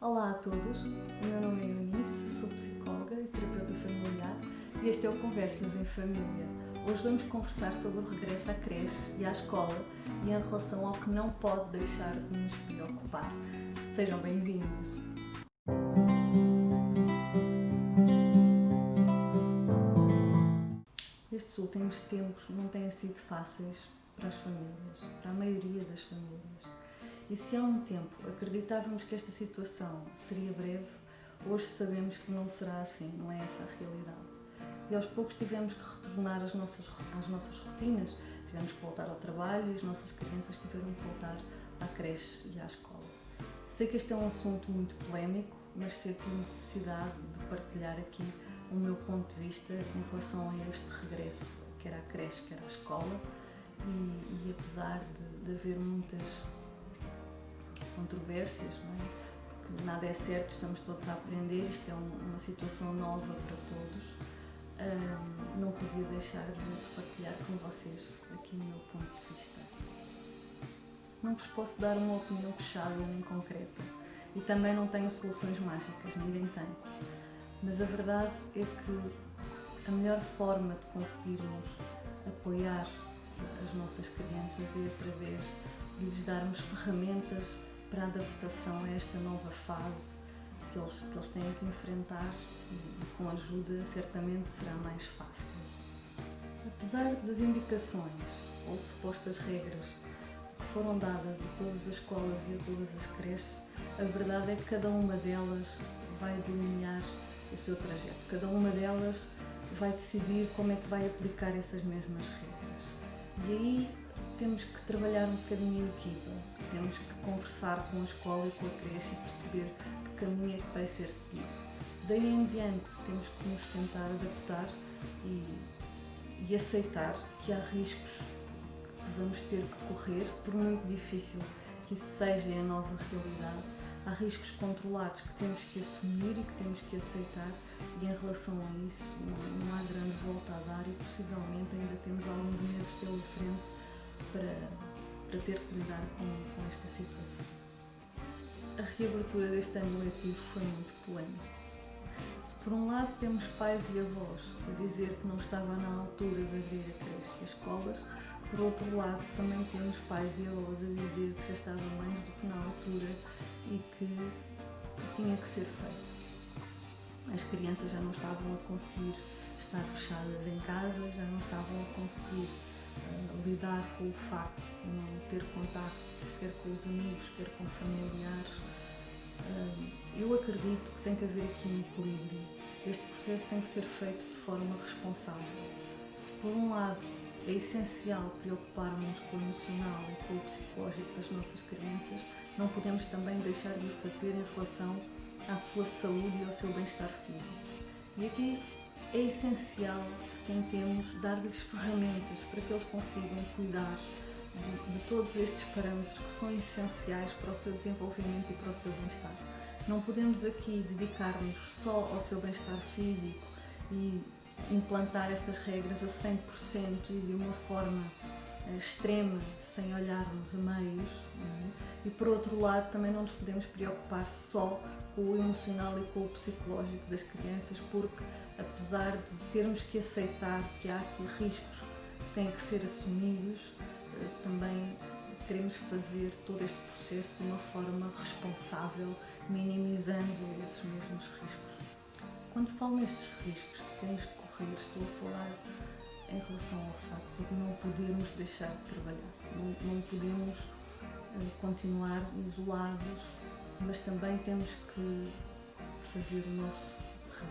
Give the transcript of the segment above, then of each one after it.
Olá a todos, o meu nome é Eunice, sou psicóloga e terapeuta familiar e este é o Conversas em Família. Hoje vamos conversar sobre o regresso à creche e à escola e em relação ao que não pode deixar de nos preocupar. Sejam bem-vindos! Estes últimos tempos não têm sido fáceis para as famílias, para a maioria das famílias. E se há um tempo acreditávamos que esta situação seria breve, hoje sabemos que não será assim, não é essa a realidade. E aos poucos tivemos que retornar às nossas rotinas, tivemos que voltar ao trabalho e as nossas crianças tiveram que voltar à creche e à escola. Sei que este é um assunto muito polémico, mas sinto necessidade de partilhar aqui o meu ponto de vista em relação a este regresso, quer à creche, quer à escola, e apesar de haver muitas controvérsias, não é? Porque nada é certo, estamos todos a aprender, isto é uma situação nova para todos. Não podia deixar de partilhar com vocês aqui o meu ponto de vista. Não vos posso dar uma opinião fechada nem concreta e também não tenho soluções mágicas, ninguém tem. Mas a verdade é que a melhor forma de conseguirmos apoiar as nossas crianças é através de lhes darmos ferramentas para a adaptação a esta nova fase que eles têm que enfrentar e com ajuda certamente será mais fácil. Apesar das indicações ou supostas regras que foram dadas a todas as escolas e a todas as creches, a verdade é que cada uma delas vai delinear o seu trajeto, cada uma delas vai decidir como é que vai aplicar essas mesmas regras. E aí temos que trabalhar um bocadinho em equipa, temos que conversar com a escola e com a creche e perceber que caminho é que vai ser seguido. Daí em diante temos que nos tentar adaptar e aceitar que há riscos que vamos ter que correr, por muito difícil que isso seja a nova realidade. Há riscos controlados que temos que assumir e que temos que aceitar, e em relação a isso não há grande volta a dar e possivelmente ainda temos alguns meses pela frente para ter que lidar com esta situação. A reabertura deste ano letivo foi muito polémica. Se por um lado temos pais e avós a dizer que não estava na altura de abrir a creche e as escolas, por outro lado também temos pais e avós a dizer que já estava mais do que na altura e que tinha que ser feito. As crianças já não estavam a conseguir estar fechadas em casa, já não estavam a conseguir lidar com o facto de não ter contacto, quer com os amigos, quer com familiares. Eu acredito que tem que haver aqui um equilíbrio. Este processo tem que ser feito de forma responsável. Se por um lado é essencial preocuparmos com o emocional e com o psicológico das nossas crianças, não podemos também deixar de o fazer em relação à sua saúde e ao seu bem-estar físico. E aqui é essencial que tentemos dar-lhes ferramentas para que eles consigam cuidar de todos estes parâmetros que são essenciais para o seu desenvolvimento e para o seu bem-estar. Não podemos aqui dedicar-nos só ao seu bem-estar físico e implantar estas regras a 100% e de uma forma extrema, sem olharmos a meios, e por outro lado também não nos podemos preocupar só com o emocional e com o psicológico das crianças, porque apesar de termos que aceitar que há aqui riscos que têm que ser assumidos, também queremos fazer todo este processo de uma forma responsável, minimizando esses mesmos riscos. Quando falo nestes riscos que temos que correr, estou a falar em relação ao facto de não podermos deixar de trabalhar, não podemos continuar isolados, mas também temos que fazer o nosso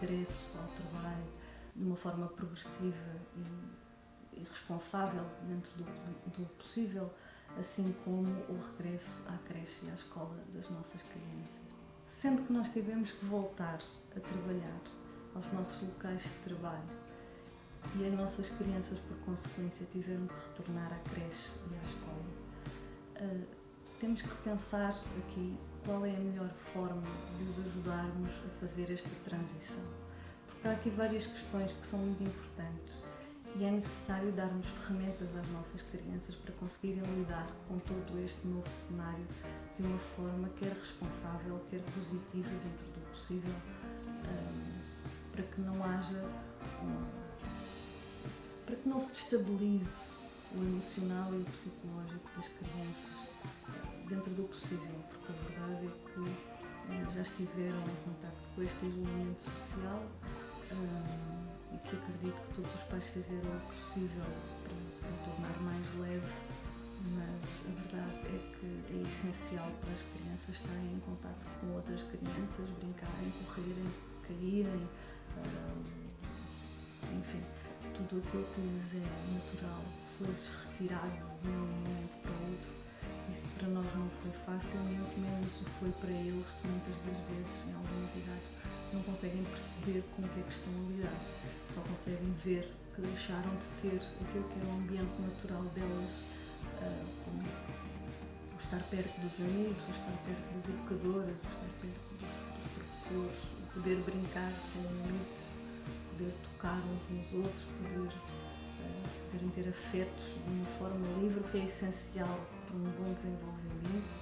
regresso ao trabalho de uma forma progressiva e responsável dentro do possível, assim como o regresso à creche e à escola das nossas crianças. Sendo que nós tivemos que voltar a trabalhar aos nossos locais de trabalho e as nossas crianças, por consequência, tiveram que retornar à creche e à escola, temos que pensar aqui qual é a melhor forma de os ajudarmos a fazer esta transição. Porque há aqui várias questões que são muito importantes e é necessário darmos ferramentas às nossas crianças para conseguirem lidar com todo este novo cenário de uma forma quer responsável, quer positiva dentro do possível, para que não haja, para que não se destabilize o emocional e o psicológico das crianças, dentro do possível, porque a verdade é que já estiveram em contacto com este isolamento social, e que acredito que todos os pais fizeram o possível para tornar mais leve, mas a verdade é que é essencial para as crianças estarem em contacto com outras crianças, brincarem, correrem, caírem, enfim, tudo aquilo que lhes é natural foi-lhes retirado de um momento para o outro. Isso para nós não foi fácil, muito menos o foi para eles, que muitas das vezes, em algumas idades, não conseguem perceber com o que é que estão a lidar. Só conseguem ver que deixaram de ter aquilo que era o ambiente natural delas, como o estar perto dos amigos, o estar perto das educadoras, o estar perto dos professores, o poder brincar sem limites, poder tocar uns nos outros, poderem ter afetos de uma forma livre, que é essencial para um bom desenvolvimento.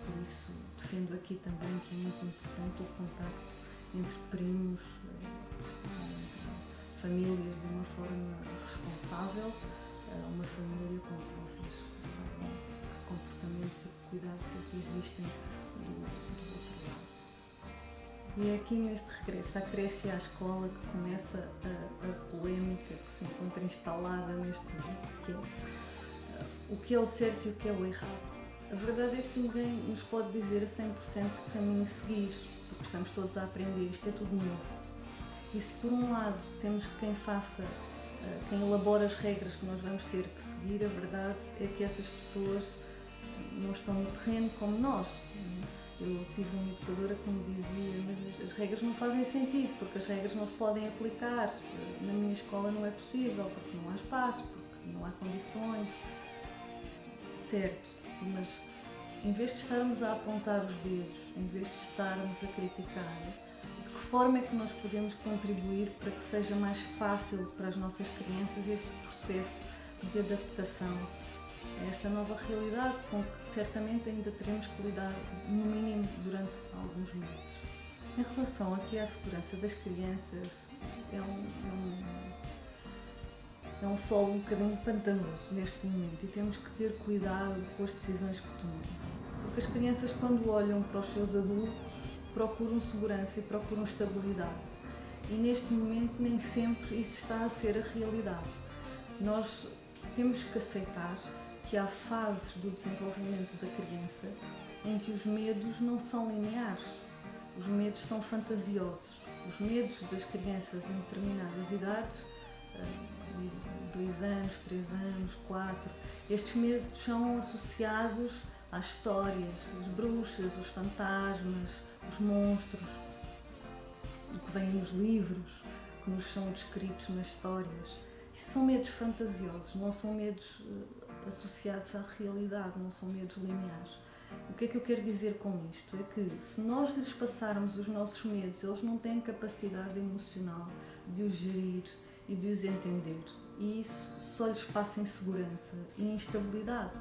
Por isso defendo aqui também que é muito importante o contacto entre primos, entre famílias de uma forma responsável, uma família com que vocês sabem que comportamentos e que cuidados é que existem do outro lado. E é aqui neste regresso à creche e à escola que começa a polémica que se encontra instalada neste momento, que é o que é o certo e o que é o errado. A verdade é que ninguém nos pode dizer a 100% que caminho seguir, porque estamos todos a aprender, isto é tudo novo. E se por um lado temos quem faça, quem elabora as regras que nós vamos ter que seguir, a verdade é que essas pessoas não estão no terreno como nós. Eu tive uma educadora que me dizia, mas as regras não fazem sentido, porque as regras não se podem aplicar. Na minha escola não é possível, porque não há espaço, porque não há condições. Certo, mas em vez de estarmos a apontar os dedos, em vez de estarmos a criticar, de que forma é que nós podemos contribuir para que seja mais fácil para as nossas crianças este processo de adaptação a esta nova realidade com que certamente ainda teremos que lidar, no mínimo, durante alguns meses. Em relação aqui à segurança das crianças, é um solo um bocadinho pantanoso neste momento e temos que ter cuidado com as decisões que tomamos. Porque as crianças, quando olham para os seus adultos, procuram segurança e procuram estabilidade. E neste momento nem sempre isso está a ser a realidade. Nós temos que aceitar que há fases do desenvolvimento da criança em que os medos não são lineares, os medos são fantasiosos. Os medos das crianças em determinadas idades, 2 anos, 3 anos, 4, estes medos são associados às histórias, as bruxas, os fantasmas, os monstros, o que vem nos livros, que nos são descritos nas histórias. Isso são medos fantasiosos, não são medos associados à realidade, não são medos lineares. O que é que eu quero dizer com isto? É que se nós lhes passarmos os nossos medos, eles não têm capacidade emocional de os gerir e de os entender. E isso só lhes passa insegurança e instabilidade.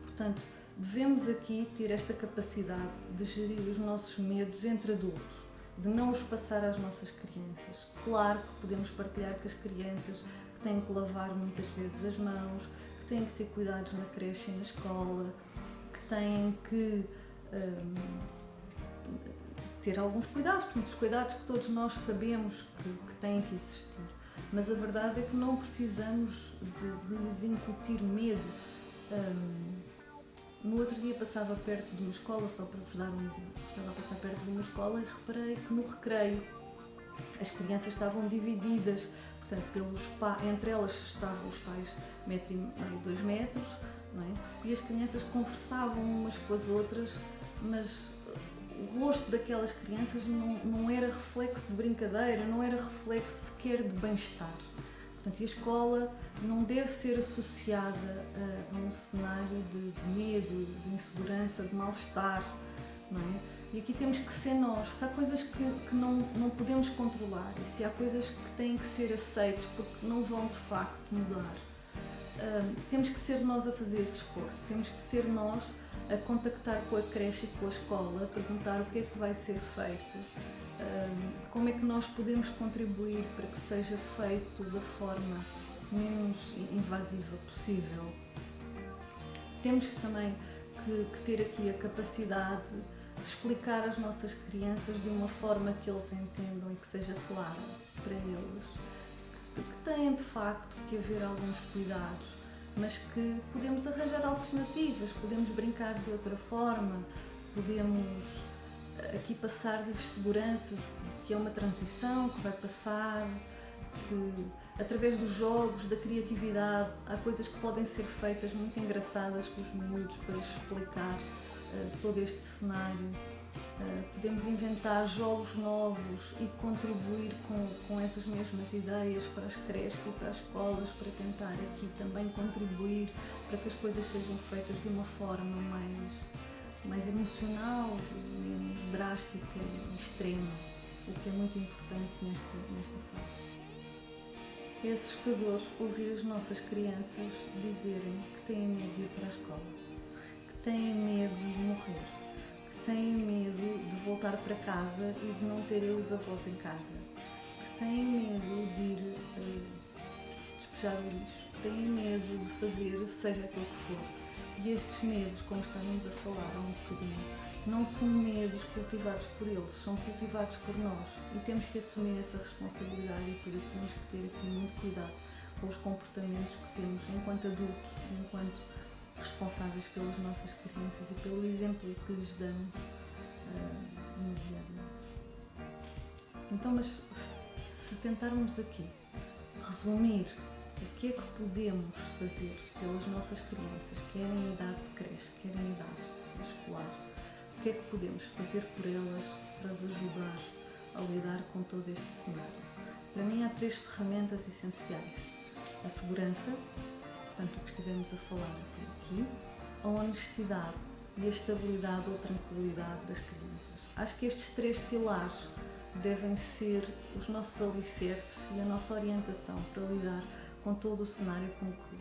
Portanto, devemos aqui ter esta capacidade de gerir os nossos medos entre adultos, de não os passar às nossas crianças. Claro que podemos partilhar com as crianças que têm que lavar muitas vezes as mãos, que têm que ter cuidados na creche e na escola, que têm que ter alguns cuidados, portanto, os cuidados que todos nós sabemos que têm que existir. Mas a verdade é que não precisamos de lhes incutir medo. No outro dia passava perto de uma escola, só para vos dar um exemplo, estava a passar perto de uma escola e reparei que no recreio as crianças estavam divididas, portanto, entre elas estavam os pais 1,5 m, 2 metros, não é? E as crianças conversavam umas com as outras, mas o rosto daquelas crianças não era reflexo de brincadeira, não era reflexo sequer de bem-estar. Portanto, e a escola não deve ser associada a um cenário de medo, de insegurança, de mal-estar, não é? E aqui temos que ser nós. Se há coisas que não podemos controlar e se há coisas que têm que ser aceitas porque não vão de facto mudar, temos que ser nós a fazer esse esforço, temos que ser nós a contactar com a creche e com a escola, a perguntar o que é que vai ser feito, como é que nós podemos contribuir para que seja feito da forma menos invasiva possível. Temos também que ter aqui a capacidade de explicar às nossas crianças de uma forma que eles entendam e que seja clara para eles, que têm de facto que haver alguns cuidados, mas que podemos arranjar alternativas, podemos brincar de outra forma, podemos aqui passar-lhes segurança de que é uma transição que vai passar, que através dos jogos, da criatividade, há coisas que podem ser feitas muito engraçadas com os miúdos para lhes explicar todo este cenário. Podemos inventar jogos novos e contribuir com essas mesmas ideias para as creches e para as escolas, para tentar aqui também contribuir para que as coisas sejam feitas de uma forma mais emocional, menos drástica e extrema, o que é muito importante nesta fase. É assustador ouvir as nossas crianças dizerem que têm medo de ir para a escola, que têm medo de morrer, que têm medo de voltar para casa e de não terem os avós em casa, que têm medo de ir despejar o lixo, que têm medo de fazer seja aquilo que for. E estes medos, como estávamos a falar há um bocadinho, não são medos cultivados por eles, são cultivados por nós e temos que assumir essa responsabilidade e por isso temos que ter aqui muito cuidado com os comportamentos que temos enquanto adultos, enquanto responsáveis pelas nossas crianças e pelo exemplo que lhes damos no dia a dia. Então, mas se tentarmos aqui resumir o que é que podemos fazer pelas nossas crianças, quer em idade de creche, quer em idade escolar, o que é que podemos fazer por elas para as ajudar a lidar com todo este cenário? Para mim há 3 ferramentas essenciais: a segurança, portanto o que estivemos a falar até aqui, a honestidade e a estabilidade ou tranquilidade das crianças. Acho que estes 3 pilares devem ser os nossos alicerces e a nossa orientação para lidar com todo o cenário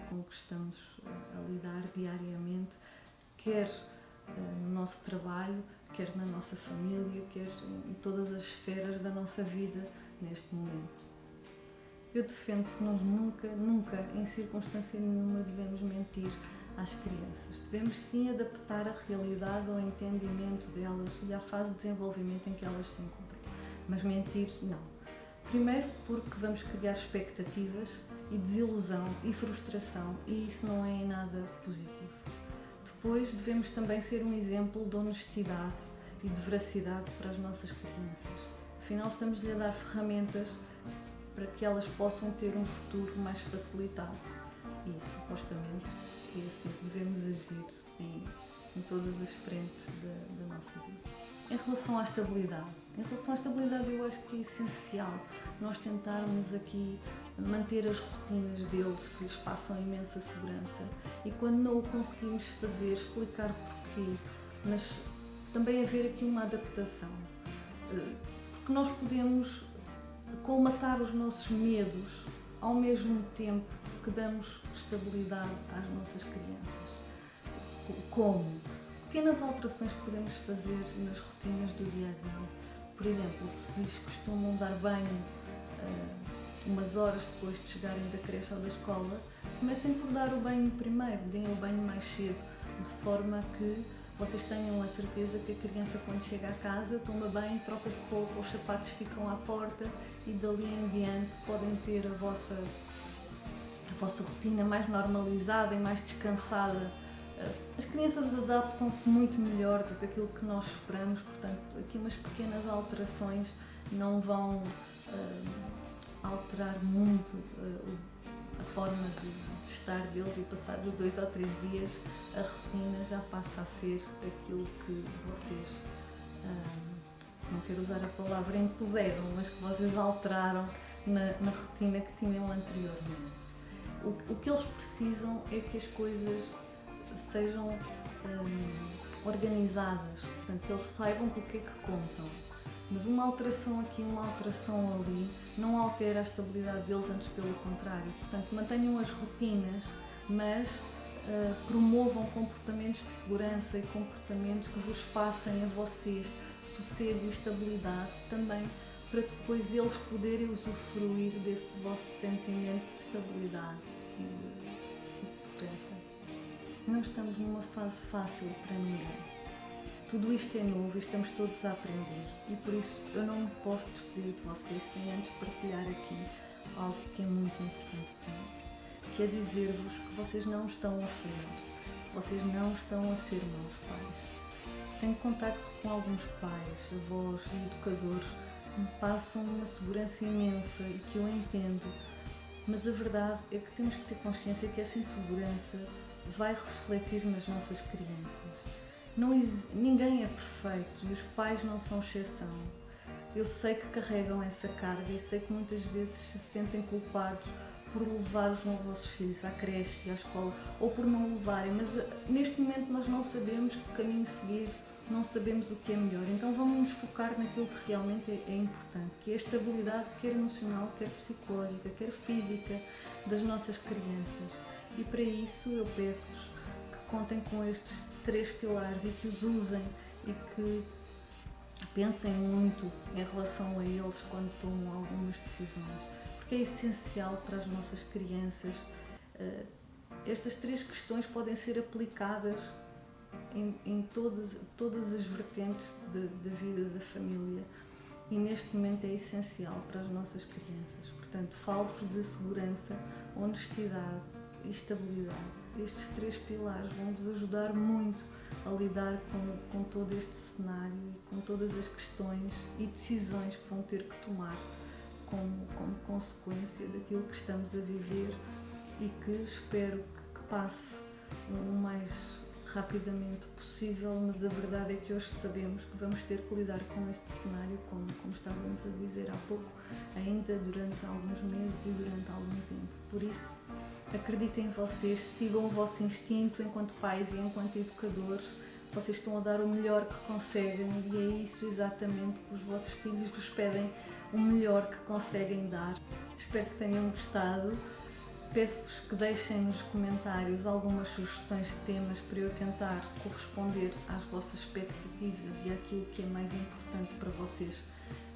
com que estamos a lidar diariamente, quer no nosso trabalho, quer na nossa família, quer em todas as esferas da nossa vida neste momento. Eu defendo que nós nunca, em circunstância nenhuma, devemos mentir às crianças. Devemos sim adaptar a realidade ao entendimento delas e à fase de desenvolvimento em que elas se encontram, mas mentir não. Primeiro porque vamos criar expectativas e desilusão e frustração e isso não é em nada positivo. Depois devemos também ser um exemplo de honestidade e de veracidade para as nossas crianças. Afinal estamos-lhe a dar ferramentas para que elas possam ter um futuro mais facilitado e supostamente é assim que devemos agir em todas as frentes da nossa vida. Em relação à estabilidade, eu acho que é essencial nós tentarmos aqui manter as rotinas deles que lhes passam imensa segurança e quando não o conseguimos fazer, explicar porquê, mas também haver aqui uma adaptação, porque nós podemos colmatar os nossos medos ao mesmo tempo que damos estabilidade às nossas crianças. Como? Pequenas alterações que podemos fazer nas rotinas do dia a dia. Por exemplo, se lhes costumam dar banho umas horas depois de chegarem da creche ou da escola, comecem por dar o banho primeiro, deem o banho mais cedo, de forma que vocês tenham a certeza que a criança quando chega à casa toma banho, troca de roupa, os sapatos ficam à porta e dali em diante podem ter a vossa rotina mais normalizada e mais descansada. As crianças adaptam-se muito melhor do que aquilo que nós esperamos, portanto aqui umas pequenas alterações não vão alterar muito a forma de estar deles e passados 2 ou 3 dias a rotina já passa a ser aquilo que vocês, não quero usar a palavra impuseram, mas que vocês alteraram na rotina que tinham anteriormente. O que eles precisam é que as coisas sejam organizadas, portanto que eles saibam com o que é que contam. Mas uma alteração aqui, uma alteração ali, não altera a estabilidade deles, antes pelo contrário. Portanto, mantenham as rotinas, mas promovam comportamentos de segurança e comportamentos que vos passem a vocês sossego e estabilidade também, para depois eles poderem usufruir desse vosso sentimento de estabilidade e de segurança. Não estamos numa fase fácil para ninguém. Tudo isto é novo e estamos todos a aprender, e por isso eu não me posso despedir de vocês sem antes partilhar aqui algo que é muito importante para mim, que é dizer-vos que vocês não estão a falhar, vocês não estão a ser maus pais. Tenho contacto com alguns pais, avós e educadores que me passam uma segurança imensa e que eu entendo, mas a verdade é que temos que ter consciência que essa insegurança vai refletir nas nossas crianças. Ninguém é perfeito e os pais não são exceção. Eu sei que carregam essa carga e sei que muitas vezes se sentem culpados por levar os vossos filhos à creche e à escola, ou por não levarem, mas neste momento nós não sabemos que caminho seguir, não sabemos o que é melhor, então vamos nos focar naquilo que realmente é importante, que é a estabilidade, quer emocional, quer psicológica, quer física, das nossas crianças. E para isso eu peço-vos que contem com estes 3 pilares e que os usem e que pensem muito em relação a eles quando tomam algumas decisões, porque é essencial para as nossas crianças. Estas 3 questões podem ser aplicadas em todas as vertentes da vida da família e neste momento é essencial para as nossas crianças. Portanto, falo-vos de segurança, honestidade e estabilidade. Estes 3 pilares vão-vos ajudar muito a lidar com todo este cenário e com todas as questões e decisões que vão ter que tomar como consequência daquilo que estamos a viver e que espero que passe o mais rapidamente possível, mas a verdade é que hoje sabemos que vamos ter que lidar com este cenário, como estávamos a dizer há pouco, ainda durante alguns meses e durante algum tempo. Por isso, acreditem em vocês, sigam o vosso instinto enquanto pais e enquanto educadores. Vocês estão a dar o melhor que conseguem e é isso exatamente que os vossos filhos vos pedem, o melhor que conseguem dar. Espero que tenham gostado. Peço-vos que deixem nos comentários algumas sugestões de temas para eu tentar corresponder às vossas expectativas e àquilo que é mais importante para vocês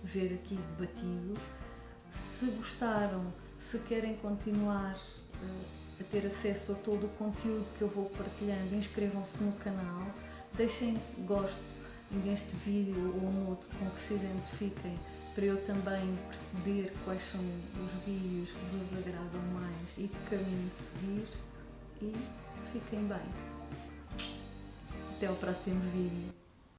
ver aqui debatido. Se gostaram, se querem continuar a ter acesso a todo o conteúdo que eu vou partilhando, inscrevam-se no canal, deixem gosto neste vídeo ou no outro com que se identifiquem, para eu também perceber quais são os vídeos que vos agradam mais e que caminho seguir, e fiquem bem. Até ao próximo vídeo.